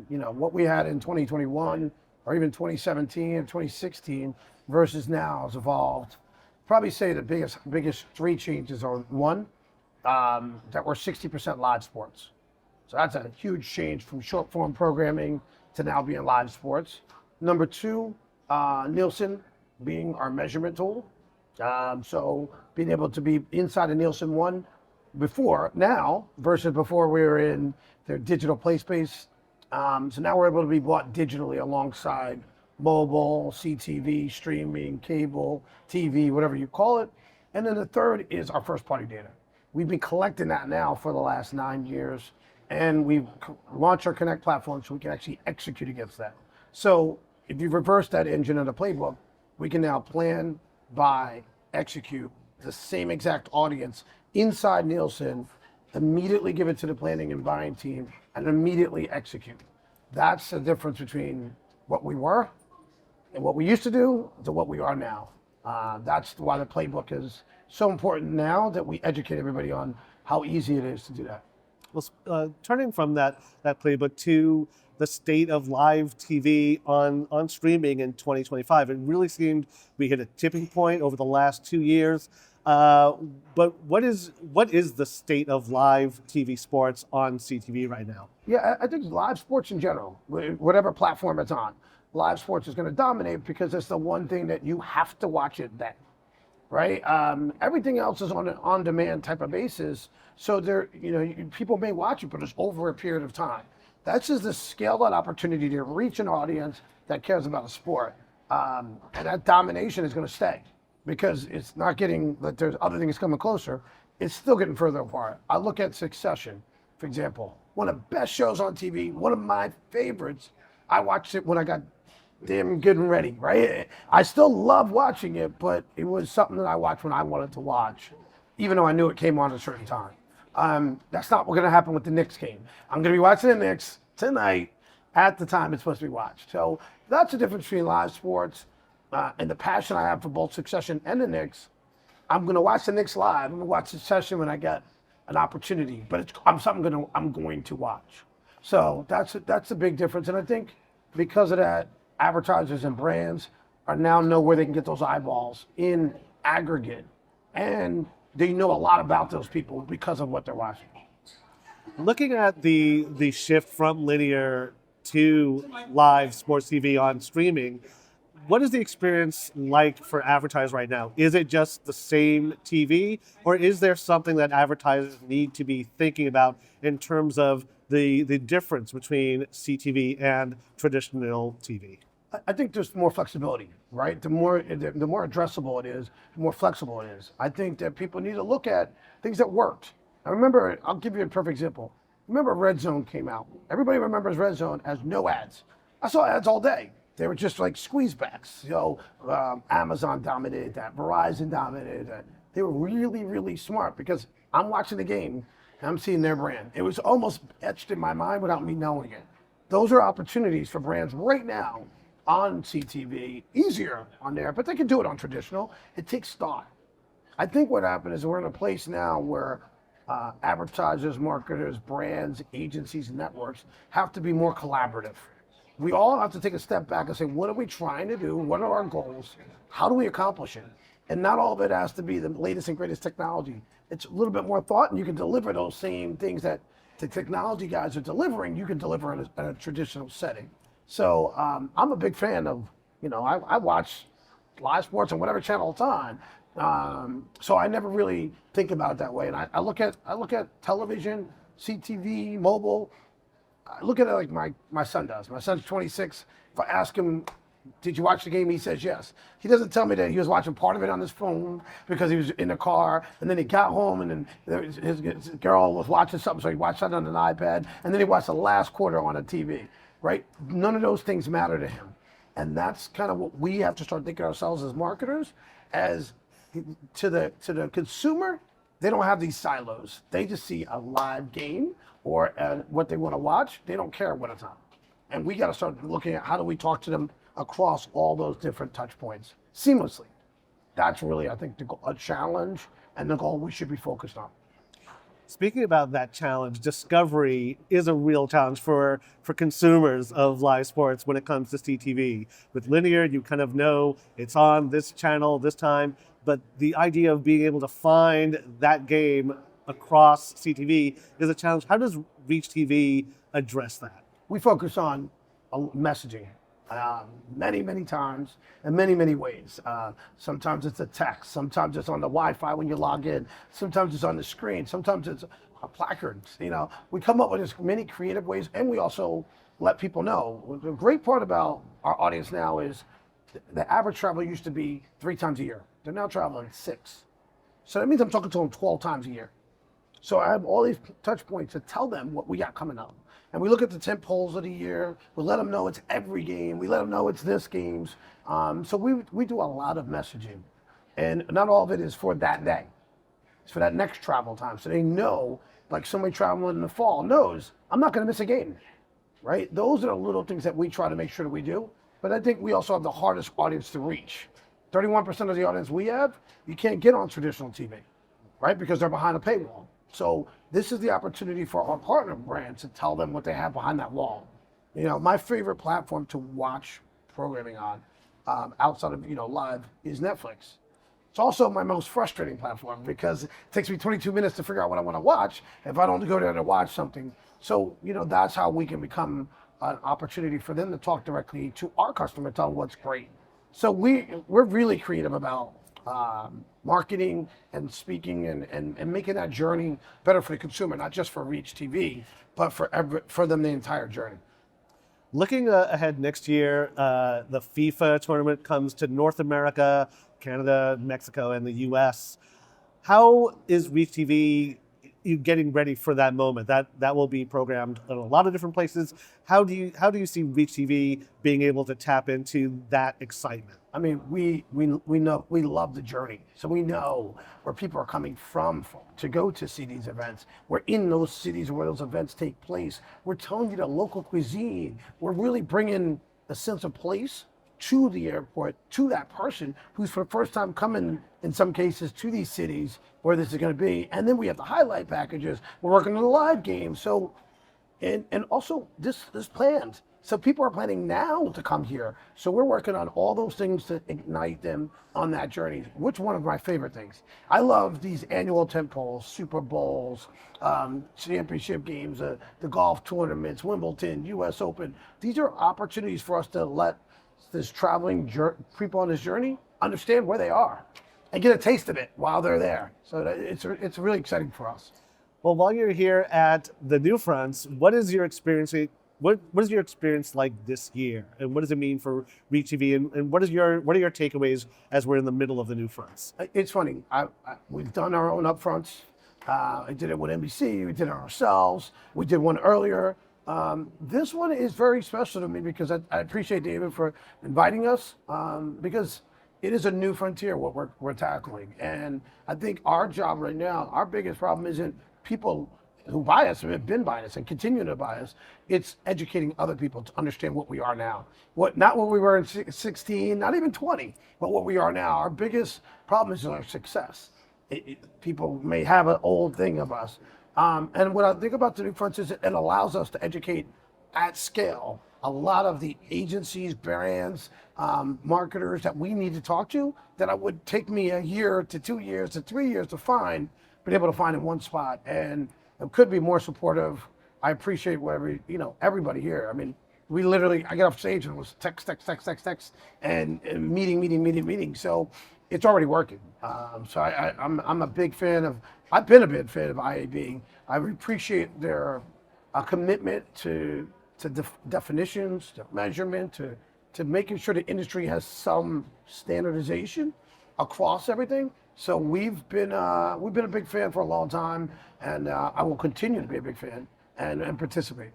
what we had in 2021 or even 2017 and 2016 versus now has evolved. Probably say the biggest three changes are one, that we're 60% live sports. So that's a huge change from short form programming to now being live sports. Number two, Nielsen being our measurement tool. So being able to be inside of Nielsen One now versus before we were in their digital play space. So now we're able to be bought digitally alongside mobile, CTV, streaming, cable, TV, whatever you call it. And then the third is our first party data. We've been collecting that now for the last 9 years, and we've launched our Connect platform so we can actually execute against that. So if you reverse that engine of the playbook, we can now plan, buy, execute the same exact audience inside Nielsen, immediately give it to the planning and buying team, and immediately execute. That's the difference between what we were and what we used to do to what we are now. That's why the playbook is so important now, that we educate everybody on how easy it is to do that. Well, turning from that playbook to the state of live TV on streaming in 2025, it really seemed we hit a tipping point over the last 2 years. But what is the state of live TV sports on CTV right now? Yeah, I think live sports in general, whatever platform it's on, live sports is going to dominate because it's the one thing that you have to watch it then, right? Everything else is on an on-demand type of basis. So people may watch it, but it's over a period of time. That's just the scale, that opportunity to reach an audience that cares about a sport. And that domination is going to stay because it's not getting that there's other things coming closer. It's still getting further apart. I look at Succession, for example, one of the best shows on TV, one of my favorites. I watched it when I got damn good and ready, right? I still love watching it, but it was something that I watched when I wanted to watch, even though I knew it came on at a certain time. That's not what's going to happen with the Knicks game. I'm going to be watching the Knicks tonight at the time it's supposed to be watched. So that's the difference between live sports and the passion I have for both Succession and the Knicks. I'm going to watch the Knicks live. I'm going to watch Succession when I get an opportunity, but I'm going to watch. So that's a big difference. And I think because of that, advertisers and brands are now know where they can get those eyeballs in aggregate, and they know a lot about those people because of what they're watching. Looking at the shift from linear to live sports TV on streaming, what is the experience like for advertisers right now? Is it just the same TV, or is there something that advertisers need to be thinking about in terms of the difference between CTV and traditional TV? I think there's more flexibility, right? The more addressable it is, the more flexible it is. I think that people need to look at things that worked. I remember, I'll give you a perfect example. Remember Red Zone came out. Everybody remembers Red Zone as no ads. I saw ads all day. They were just like squeeze backs. Amazon dominated that. Verizon dominated that. They were really, really smart because I'm watching the game and I'm seeing their brand. It was almost etched in my mind without me knowing it. Those are opportunities for brands right now on CTV, easier on there, but they can do it on traditional. It takes thought. I think what happened is we're in a place now where advertisers, marketers, brands, agencies, networks have to be more collaborative. We all have to take a step back and say, what are we trying to do? What are our goals? How do we accomplish it? And not all of it has to be the latest and greatest technology. It's a little bit more thought, and you can deliver those same things that the technology guys are delivering, you can deliver in a traditional setting. So I'm a big fan of, I watch live sports on whatever channel it's on. So I never really think about it that way. And I look at television, CTV, mobile. I look at it like my son does. My son's 26. If I ask him, did you watch the game? He says yes. He doesn't tell me that he was watching part of it on his phone because he was in the car, and then he got home, and then his girl was watching something, so he watched that on an iPad, and then he watched the last quarter on a TV, right? None of those things matter to him. And that's kind of what we have to start thinking ourselves as marketers, as to the consumer. They don't have these silos. They just see a live game or what they want to watch. They don't care what it's on. And we got to start looking at how do we talk to them across all those different touch points seamlessly. That's really, I think, a challenge and the goal we should be focused on. Speaking about that challenge, discovery is a real challenge for consumers of live sports when it comes to CTV. With linear, you kind of know it's on this channel this time, but the idea of being able to find that game across CTV is a challenge. How does Reach TV address that? We focus on messaging many times in many ways. Sometimes it's a text, sometimes it's on the Wi-Fi when you log in, sometimes it's on the screen, sometimes it's placards. We come up with as many creative ways, and we also let people know. The great part about our audience now is the average traveler used to be 3 times a year. They're now traveling 6. So that means I'm talking to them 12 times a year. So I have all these touch points to tell them what we got coming up. And we look at the 10 polls of the year. We let them know it's every game. We let them know it's this games. So we do a lot of messaging. And not all of it is for that day. It's for that next travel time. So they know, like somebody traveling in the fall knows, I'm not going to miss a game, right? Those are the little things that we try to make sure that we do. But I think we also have the hardest audience to reach. 31% of the audience we have, you can't get on traditional TV, right? Because they're behind a paywall. So this is the opportunity for our partner brands to tell them what they have behind that wall. My favorite platform to watch programming on, outside of live, is Netflix. It's also my most frustrating platform because it takes me 22 minutes to figure out what I want to watch if I don't go there to watch something. So that's how we can become an opportunity for them to talk directly to our customer, tell them what's great. So we're really creative about marketing and speaking and making that journey better for the consumer, not just for Reach TV, but for them the entire journey. Looking ahead next year, the FIFA tournament comes to North America, Canada, Mexico, and the US. How is Reach TV getting ready for that moment? That will be programmed in a lot of different places. How do you see Reach TV being able to tap into that excitement? I mean, we know, we love the journey. So we know where people are coming from to go to see these events. We're in those cities where those events take place. We're telling you the local cuisine. We're really bringing a sense of place to the airport, to that person who's for the first time coming, in some cases, to these cities where this is going to be. And then we have the highlight packages. We're working on the live games. So, and also this planned. So people are planning now to come here. So we're working on all those things to ignite them on that journey, which one of my favorite things. I love these annual tentpoles, Super Bowls, championship games, the golf tournaments, Wimbledon, US Open. These are opportunities for us to let this traveling people on this journey understand where they are and get a taste of it while they're there. So it's really exciting for us. Well, while you're here at the NewFronts, what is your experience? What is your experience like this year, and what does it mean for Reach TV? And what are your takeaways as we're in the middle of the NewFronts? It's funny. We've done our own upfronts. I did it with NBC. We did it ourselves. We did one earlier. This one is very special to me because I appreciate David for inviting us because it is a new frontier what we're tackling. And I think our job right now, our biggest problem isn't people who buy us, have been buying us and continue to buy us. It's educating other people to understand what we are now. Not what we were in 16, not even 20, but what we are now. Our biggest problem is our success. People may have an old thing of us. And what I think about the NewFronts is it allows us to educate at scale a lot of the agencies, brands, marketers that we need to talk to that it would take me a year to 2 years to 3 years to find, but able to find in one spot. And it could be more supportive. I appreciate everybody here. I mean, I get off stage and it was text, and meeting. So it's already working. So I'm a big fan I've been a big fan of IAB. I appreciate their commitment to definitions, to measurement, to making sure the industry has some standardization across everything. So we've been a big fan for a long time, and I will continue to be a big fan and participate.